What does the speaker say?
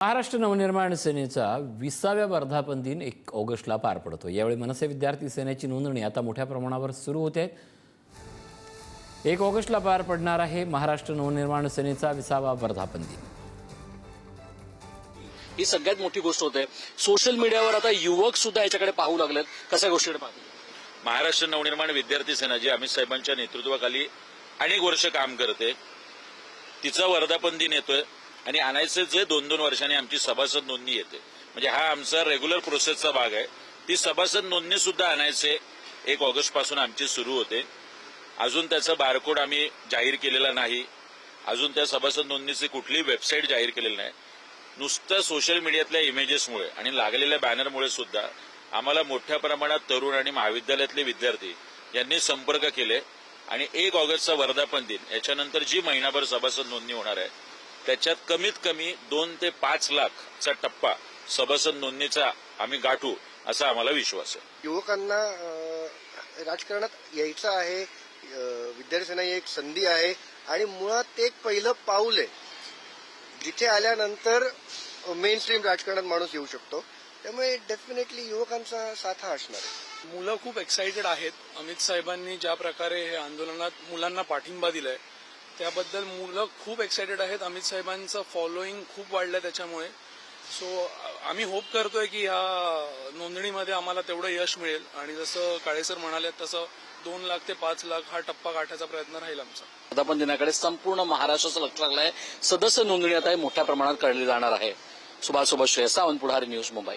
महाराष्ट्र नवनिर्माण सेनेचा 20व्या वर्धापन दिन 1 ऑगस्टला पार पडतो। यावेळी मनसे विद्यार्थी सेनेची नोंदणी आता मोठ्या प्रमाणावर सुरू होते। 1 ऑगस्टला पार पडणार आहे महाराष्ट्र नवनिर्माण सेनेचा 20वा वर्धापन दिन। ही सगळ्यात मोठी गोष्ट होते। सोशल मीडियावर आता युवक सुद्धा याच्याकडे पाहू लागलेत। कशा गोष्टीकडे पाहतात? महाराष्ट्र नवनिर्माण विद्यार्थी सेना जी अमित साहेबांच्या नेतृत्वाखाली अनेक वर्ष काम करते, तिचा वर्धापन दिन येतोय आणि आणायचे जे 2-2 वर्षांनी आमची सभासद नोंदणी येते, म्हणजे हा आमचा रेग्युलर प्रोसेसचा भाग आहे। ती सभासद नोंदणी सुद्धा आणायचे 1 ऑगस्ट पासून आमची सुरू होते। अजून त्याचा बारकोड आम्ही जाहीर केलेला नाही, अजून त्या सभासद नोंदणीची कुठलीही वेबसाईट जाहीर केलेली नाही। नुसतं सोशल मीडियातल्या इमेजेसमुळे आणि लागलेल्या बॅनरमुळे सुद्धा आम्हाला मोठ्या प्रमाणात तरुण आणि महाविद्यालयातले विद्यार्थी यांनी संपर्क केले आणि 1 ऑगस्टचा वर्धापन दिन याच्यानंतर जी महिनाभर सभासद नोंदणी होणार आहे त्याच्यात कमीत कमी 2 ते 5 लाखचा टप्पा सभासद नोंदणीचा आम्ही गाठू असा आम्हाला विश्वास आहे। युवकांना राजकारणात यायचं आहे, विद्यार्थी सेना ही एक संधी आहे आणि मुळात ते एक पहिलं पाऊल आहे जिथे आल्यानंतर मेन स्ट्रीम राजकारणात माणूस येऊ शकतो। त्यामुळे डेफिनेटली युवकांचा साथ हा असणार आहे। मुलं खूप एक्साइटेड आहेत। अमित साहेबांनी ज्या प्रकारे हे आंदोलनात मुलांना पाठिंबा दिलाय त्याबद्दल मुलं खूप एक्साइटेड आहेत। अमित साहेबांचं फॉलोईंग खूप वाढलंय त्याच्यामुळे। सो आम्ही होप करतोय की ह्या नोंदणीमध्ये आम्हाला तेवढं यश मिळेल आणि जसं काळेसर म्हणाले तसं 2 लाख ते 5 लाख हा टप्पा गाठायचा प्रयत्न राहील आमचा। वर्धापन दिनाकडे संपूर्ण महाराष्ट्राचं लक्ष लागलं आहे। सदस्य नोंदणी आता मोठ्या प्रमाणात करण्यात जाणार आहे। सुभाष श्रेयस सावंत, पुढारी न्यूज, मुंबई।